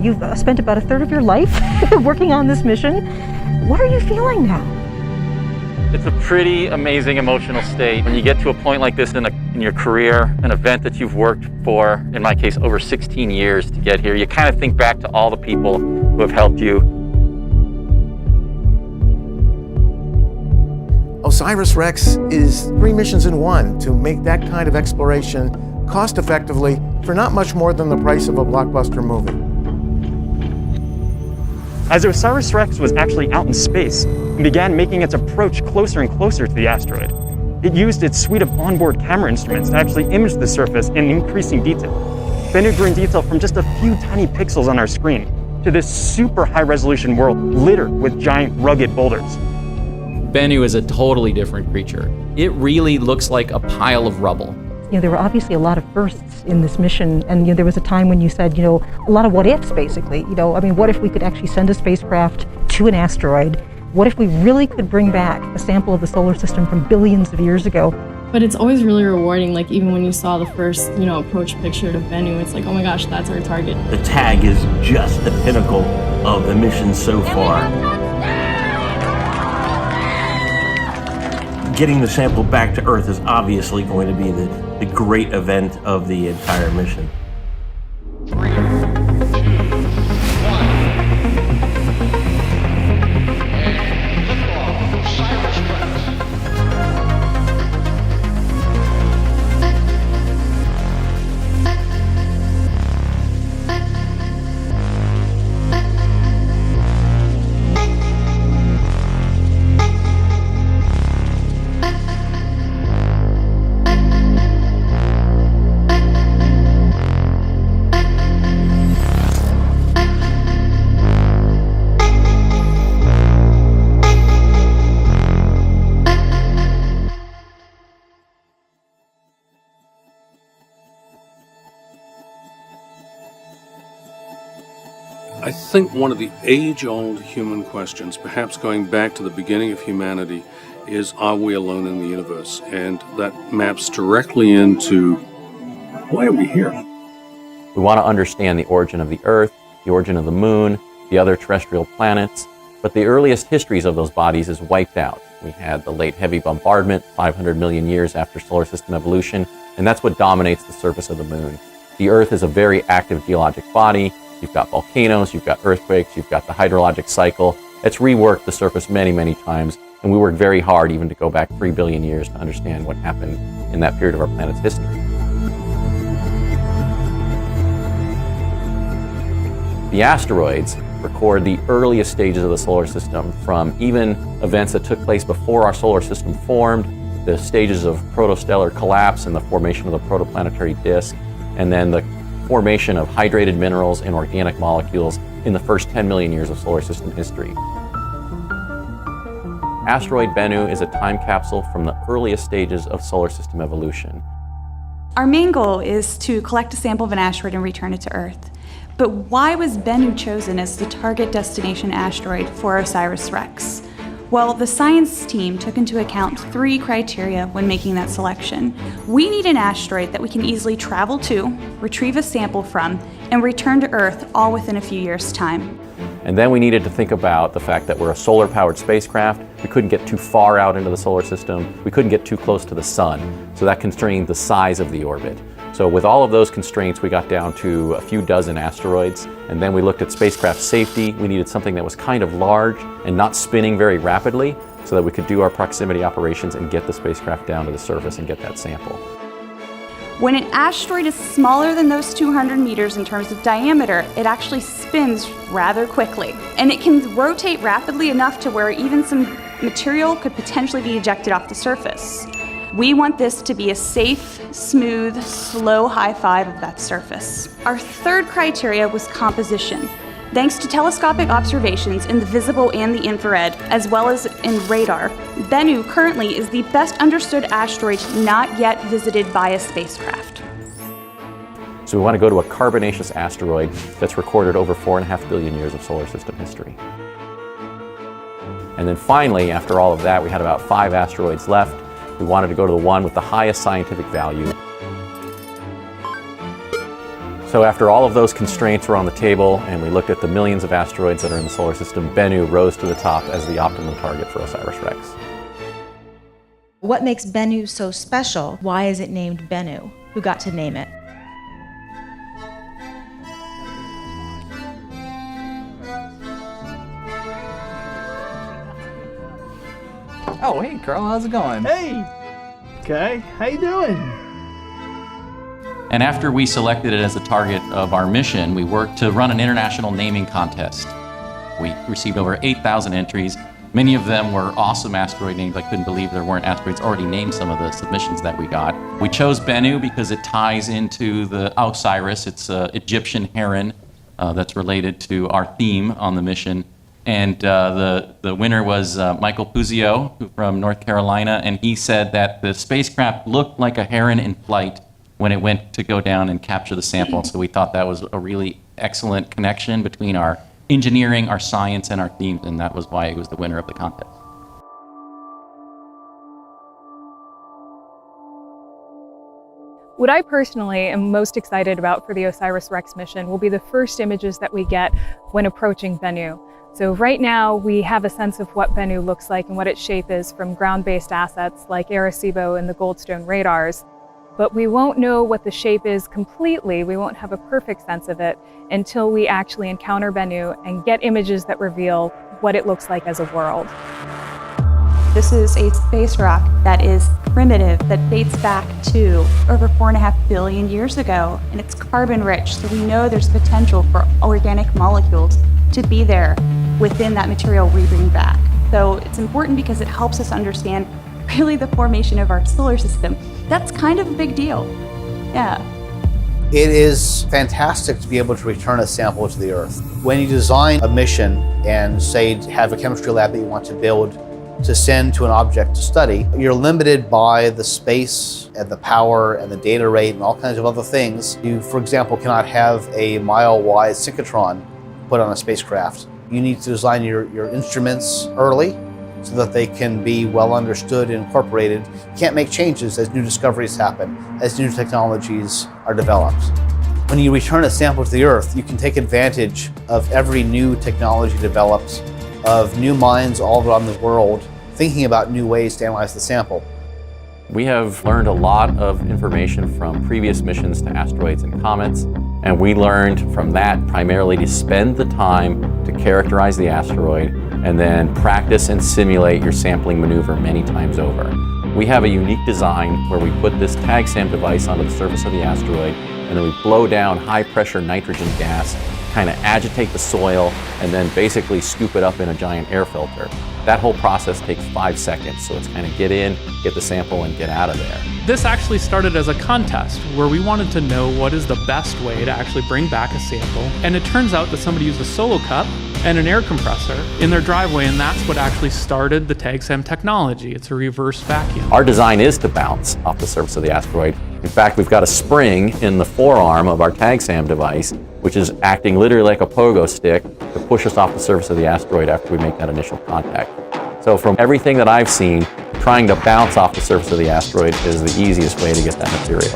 You've spent about a third of your life working on this mission. What are you feeling now? It's a pretty amazing emotional state when you get to a point like this in your career, an event that you've worked for, in my case, over 16 years to get here. You kind of think back to all the people who have helped you. OSIRIS-REx is 3 missions in one to make that kind of exploration cost effectively for not much more than the price of a blockbuster movie. As OSIRIS-REx was actually out in space and began making its approach closer and closer to the asteroid, it used its suite of onboard camera instruments to actually image the surface in increasing detail. Bennu grew in detail from just a few tiny pixels on our screen to this super high-resolution world littered with giant rugged boulders. Bennu is a totally different creature. It really looks like a pile of rubble. There were obviously a lot of firsts in this mission, and there was a time when you said, a lot of what ifs, basically. What if we could actually send a spacecraft to an asteroid? What if we really could bring back a sample of the solar system from billions of years ago? But it's always really rewarding, like even when you saw the first, approach picture to Bennu, it's like, oh my gosh, that's our target. The tag is just the pinnacle of the mission so far. Getting the sample back to Earth is obviously going to be the great event of the entire mission. 3, 2, 1. And liftoff, OSIRIS-REx. I think one of the age-old human questions, perhaps going back to the beginning of humanity, is, are we alone in the universe? And that maps directly into, why are we here? We want to understand the origin of the Earth, the origin of the Moon, the other terrestrial planets, but the earliest histories of those bodies is wiped out. We had the late heavy bombardment 500 million years after solar system evolution, and that's what dominates the surface of the Moon. The Earth is a very active geologic body. You've got volcanoes, you've got earthquakes, you've got the hydrologic cycle. It's reworked the surface many, many times, and we worked very hard even to go back 3 billion years to understand what happened in that period of our planet's history. The asteroids record the earliest stages of the solar system, from even events that took place before our solar system formed, the stages of protostellar collapse and the formation of the protoplanetary disk, and then the formation of hydrated minerals and organic molecules in the first 10 million years of solar system history. Asteroid Bennu is a time capsule from the earliest stages of solar system evolution. Our main goal is to collect a sample of an asteroid and return it to Earth. But why was Bennu chosen as the target destination asteroid for OSIRIS-REx? Well, the science team took into account 3 criteria when making that selection. We need an asteroid that we can easily travel to, retrieve a sample from, and return to Earth all within a few years' time. And then we needed to think about the fact that we're a solar-powered spacecraft. We couldn't get too far out into the solar system. We couldn't get too close to the sun, so that constrained the size of the orbit. So with all of those constraints, we got down to a few dozen asteroids, and then we looked at spacecraft safety. We needed something that was kind of large and not spinning very rapidly so that we could do our proximity operations and get the spacecraft down to the surface and get that sample. When an asteroid is smaller than those 200 meters in terms of diameter, it actually spins rather quickly. And it can rotate rapidly enough to where even some material could potentially be ejected off the surface. We want this to be a safe, smooth, slow high five of that surface. Our third criteria was composition. Thanks to telescopic observations in the visible and the infrared, as well as in radar, Bennu currently is the best understood asteroid not yet visited by a spacecraft. So we want to go to a carbonaceous asteroid that's recorded over 4.5 billion years of solar system history. And then finally, after all of that, we had about 5 asteroids left. We wanted to go to the one with the highest scientific value. So after all of those constraints were on the table and we looked at the millions of asteroids that are in the solar system, Bennu rose to the top as the optimum target for OSIRIS-REx. What makes Bennu so special? Why is it named Bennu? Who got to name it? Oh, hey, Carl, how's it going? Hey! Okay, how you doing? And after we selected it as a target of our mission, we worked to run an international naming contest. We received over 8,000 entries. Many of them were awesome asteroid names. I couldn't believe there weren't asteroids already named some of the submissions that we got. We chose Bennu because it ties into the Osiris. It's an Egyptian heron that's related to our theme on the mission. And the winner was Michael Puzio from North Carolina, and he said that the spacecraft looked like a heron in flight when it went to go down and capture the sample. So we thought that was a really excellent connection between our engineering, our science, and our themes, and that was why it was the winner of the contest. What I personally am most excited about for the OSIRIS-REx mission will be the first images that we get when approaching Bennu. So right now we have a sense of what Bennu looks like and what its shape is from ground-based assets like Arecibo and the Goldstone radars. But we won't know what the shape is completely, we won't have a perfect sense of it until we actually encounter Bennu and get images that reveal what it looks like as a world. This is a space rock that is primitive, that dates back to over 4.5 billion years ago, and it's carbon rich, so we know there's potential for organic molecules to be there within that material we bring back. So it's important because it helps us understand really the formation of our solar system. That's kind of a big deal. Yeah. It is fantastic to be able to return a sample to the Earth. When you design a mission and say have a chemistry lab that you want to build to send to an object to study, you're limited by the space and the power and the data rate and all kinds of other things. You, for example, cannot have a mile-wide synchrotron put on a spacecraft. You need to design your instruments early so that they can be well understood and incorporated. You can't make changes as new discoveries happen, as new technologies are developed. When you return a sample to the Earth, you can take advantage of every new technology developed, of new minds all around the world thinking about new ways to analyze the sample. We have learned a lot of information from previous missions to asteroids and comets, and we learned from that primarily to spend the time to characterize the asteroid and then practice and simulate your sampling maneuver many times over. We have a unique design where we put this TAGSAM device onto the surface of the asteroid, and then we blow down high-pressure nitrogen gas, kind of agitate the soil, and then basically scoop it up in a giant air filter. That whole process takes 5 seconds, so it's kind of get in, get the sample, and get out of there. This actually started as a contest where we wanted to know what is the best way to actually bring back a sample, and it turns out that somebody used a solo cup and an air compressor in their driveway, and that's what actually started the TAGSAM technology. It's a reverse vacuum. Our design is to bounce off the surface of the asteroid. In fact, we've got a spring in the forearm of our TAGSAM device, which is acting literally like a pogo stick to push us off the surface of the asteroid after we make that initial contact. So from everything that I've seen, trying to bounce off the surface of the asteroid is the easiest way to get that material.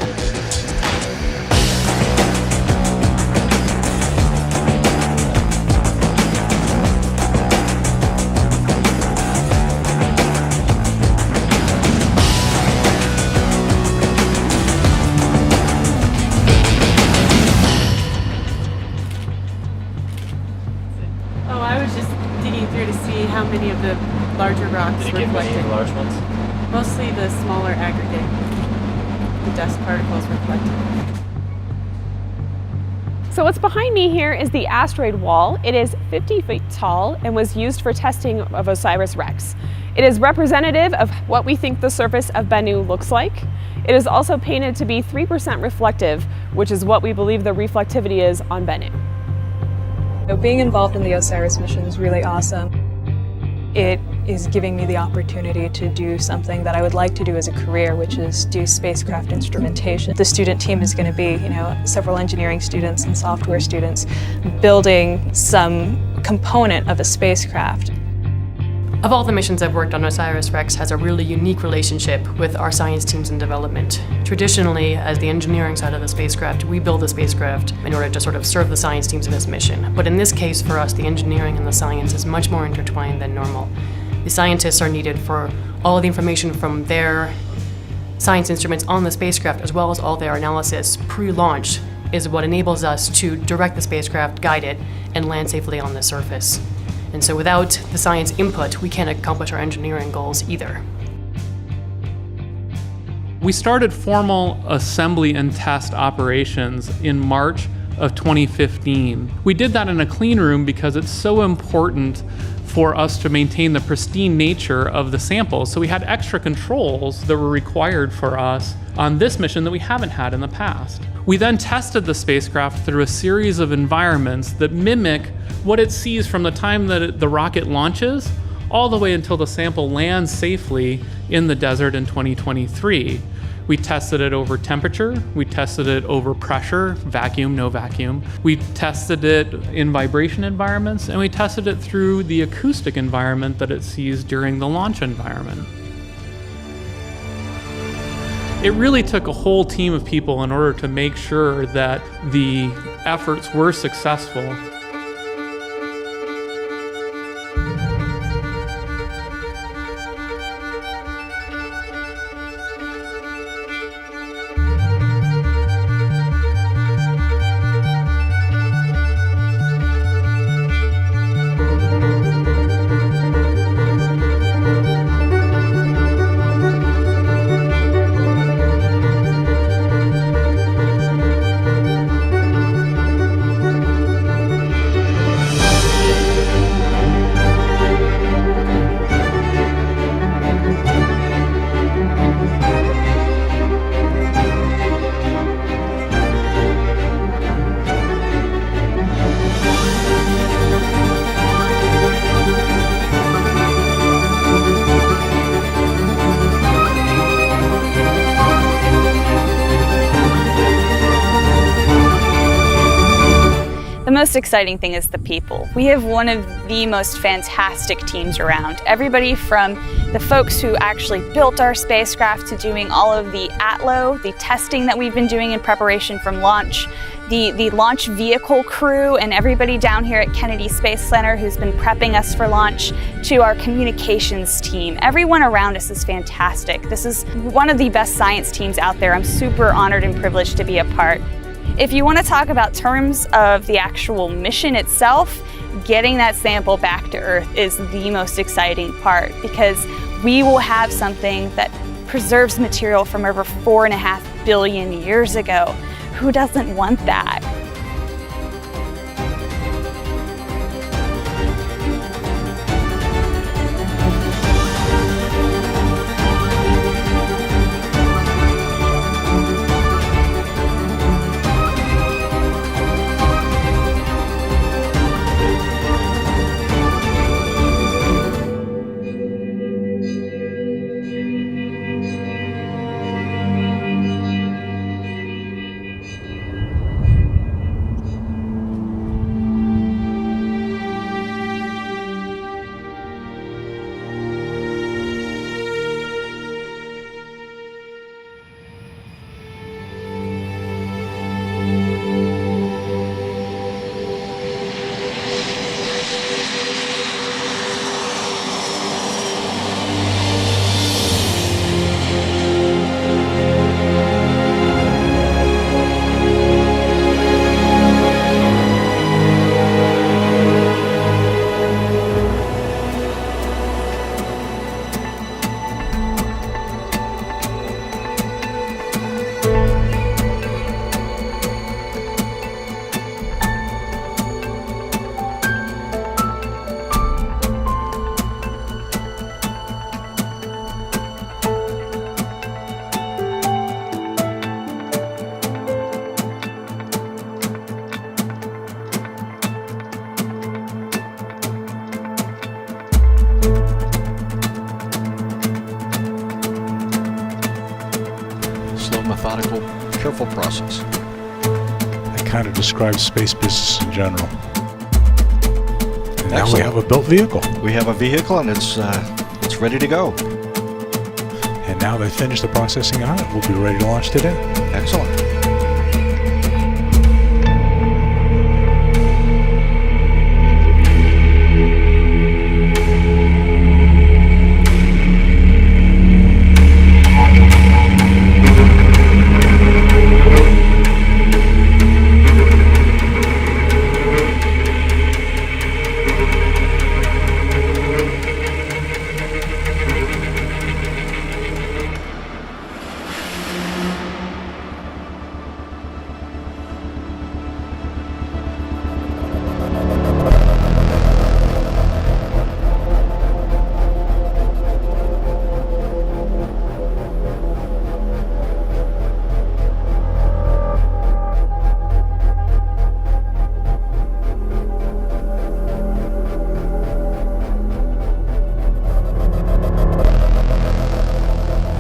Oh, I was just digging through to see how many of the larger rocks were reflected. Any large ones? Mostly the smaller aggregate. The dust particles reflected. So what's behind me here is the asteroid wall. It is 50 feet tall and was used for testing of OSIRIS-REx. It is representative of what we think the surface of Bennu looks like. It is also painted to be 3% reflective, which is what we believe the reflectivity is on Bennu. So being involved in the OSIRIS mission is really awesome. It is giving me the opportunity to do something that I would like to do as a career, which is do spacecraft instrumentation. The student team is going to be, several engineering students and software students building some component of a spacecraft. Of all the missions I've worked on, OSIRIS-REx has a really unique relationship with our science teams in development. Traditionally, as the engineering side of the spacecraft, we build the spacecraft in order to sort of serve the science teams in this mission. But in this case, for us, the engineering and the science is much more intertwined than normal. The scientists are needed for all of the information from their science instruments on the spacecraft, as well as all their analysis pre-launch, is what enables us to direct the spacecraft, guide it, and land safely on the surface. And so without the science input, we can't accomplish our engineering goals either. We started formal assembly and test operations in March of 2015. We did that in a clean room because it's so important for us to maintain the pristine nature of the samples. So we had extra controls that were required for us on this mission that we haven't had in the past. We then tested the spacecraft through a series of environments that mimic what it sees from the time that the rocket launches all the way until the sample lands safely in the desert in 2023. We tested it over temperature, we tested it over pressure, vacuum, no vacuum. We tested it in vibration environments, and we tested it through the acoustic environment that it sees during the launch environment. It really took a whole team of people in order to make sure that the efforts were successful. The most exciting thing is the people. We have one of the most fantastic teams around. Everybody from the folks who actually built our spacecraft to doing all of the ATLO, the testing that we've been doing in preparation from launch, the launch vehicle crew and everybody down here at Kennedy Space Center who's been prepping us for launch, to our communications team. Everyone around us is fantastic. This is one of the best science teams out there. I'm super honored and privileged to be a part. If you want to talk about terms of the actual mission itself, getting that sample back to Earth is the most exciting part, because we will have something that preserves material from over 4.5 billion years ago. Who doesn't want that? Methodical, careful process. That kind of describes space business in general. And Now we have a built vehicle. We have a vehicle, and it's ready to go. And now they finished the processing on it. We'll be ready to launch today. Excellent.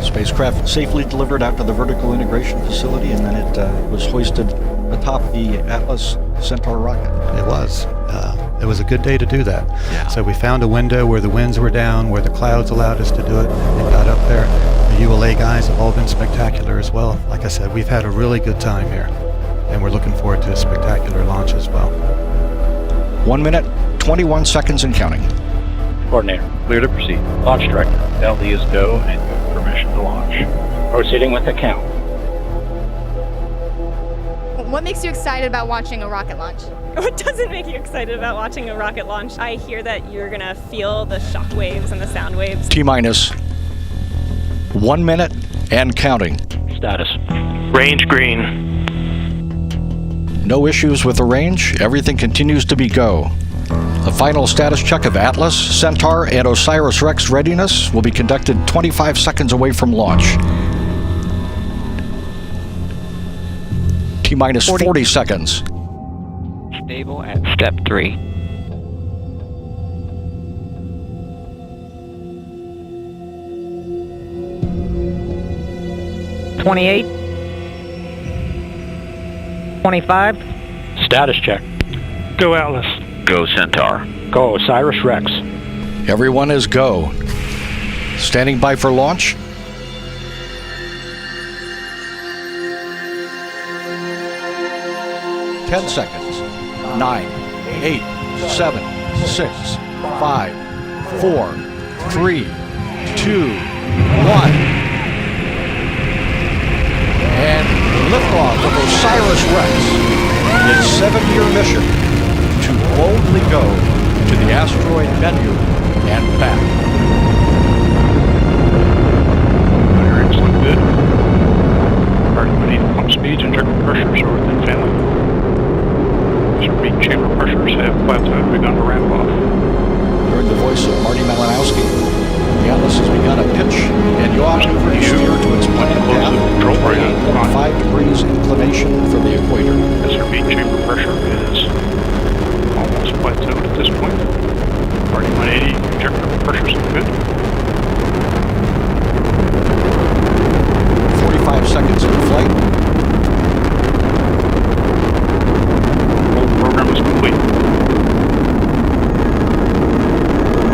Spacecraft safely delivered out to the vertical integration facility, and then it was hoisted atop the Atlas Centaur rocket. It was. It was a good day to do that. Yeah. So we found a window where the winds were down, where the clouds allowed us to do it, and got up there. The ULA guys have all been spectacular as well. Like I said, we've had a really good time here, and we're looking forward to a spectacular launch as well. 1 minute, 21 seconds and counting. Coordinator, clear to proceed. Launch director, LD is go and you have permission to launch. Proceeding with the count. What makes you excited about watching a rocket launch? What doesn't make you excited about watching a rocket launch? I hear that you're gonna feel the shock waves and the sound waves. T-minus 1 minute and counting. Status. Range green. No issues with the range. Everything continues to be go. The final status check of Atlas, Centaur, and OSIRIS-REx readiness will be conducted 25 seconds away from launch. T-minus 40 seconds. Stable at step 3. $28. $25. Status check. Go Atlas. Go Centaur. Go OSIRIS-REx. Everyone is go. Standing by for launch. Ten seconds. 9, 8, 7, 6, 5, 4, 3, 2, 1. And liftoff of OSIRIS-REx. Its 7-year mission to boldly go to the asteroid Bennu and back. Bearings look good. Target pump speeds and injector pressures are within family. Repeat chamber pressures have plateaued, begun to ramp off. Heard the voice of Marty Malinowski. The Atlas has begun a pitch and yaw to steer to its planned path, 8.5 degrees inclination from the equator. This repeat chamber pressure is almost plateaued at this point. Marty 180, injector pressures are good. 45 seconds in flight. Program is complete.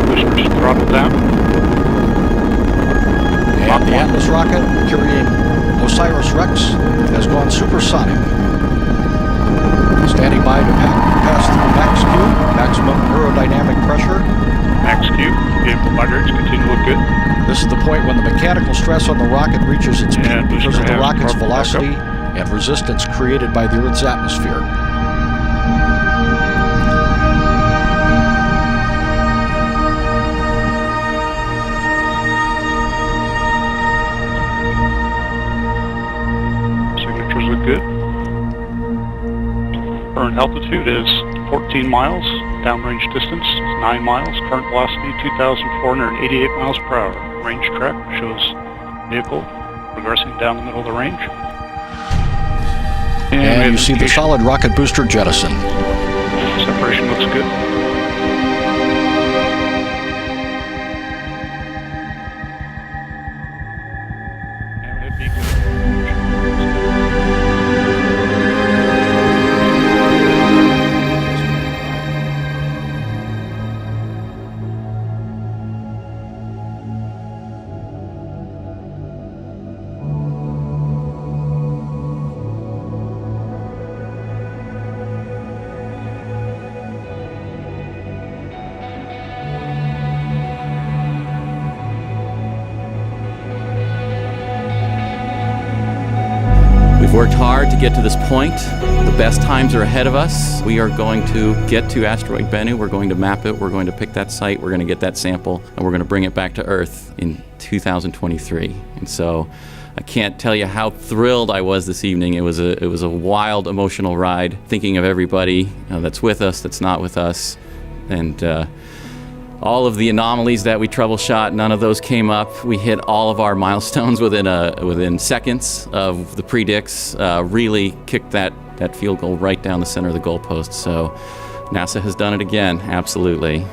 Boosters throttled down. And the Atlas rocket carrying OSIRIS-REx has gone supersonic. Standing by to pass through max Q, maximum aerodynamic pressure. Max Q, vehicle hydrates continue to look good. This is the point when the mechanical stress on the rocket reaches its peak because of the rocket's velocity and resistance created by the Earth's atmosphere. Signatures look good. Current altitude is 14 miles. Downrange distance is 9 miles. Current velocity 2,488 miles per hour. Range track shows vehicle progressing down the middle of the range. And you see the solid rocket booster jettison. Separation looks good. We've worked hard to get to this point. The best times are ahead of us. We are going to get to asteroid Bennu. We're going to map it. We're going to pick that site. We're going to get that sample, and we're going to bring it back to Earth in 2023. And so I can't tell you how thrilled I was this evening. It was a wild, emotional ride, thinking of everybody that's with us, that's not with us, and all of the anomalies that we troubleshot, none of those came up. We hit all of our milestones within seconds of the predicts. Really kicked that field goal right down the center of the goalpost. So NASA has done it again, absolutely.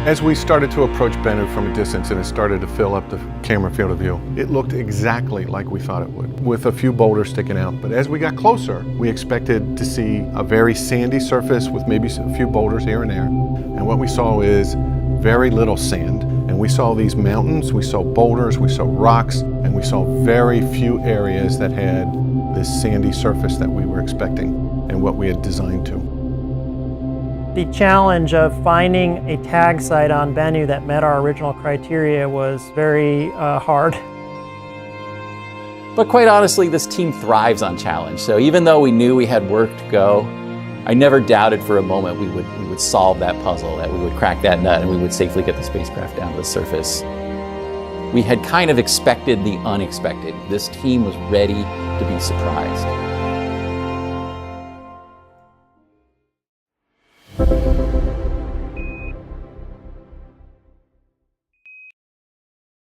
As we started to approach Bennu from a distance and it started to fill up the camera field of view, it looked exactly like we thought it would, with a few boulders sticking out. But as we got closer, we expected to see a very sandy surface with maybe a few boulders here and there. And what we saw is very little sand. And we saw these mountains, we saw boulders, we saw rocks, and we saw very few areas that had this sandy surface that we were expecting and what we had designed to. The challenge of finding a tag site on Bennu that met our original criteria was very hard. But quite honestly, this team thrives on challenge. So even though we knew we had work to go, I never doubted for a moment we would solve that puzzle, that we would crack that nut, and we would safely get the spacecraft down to the surface. We had kind of expected the unexpected. This team was ready to be surprised.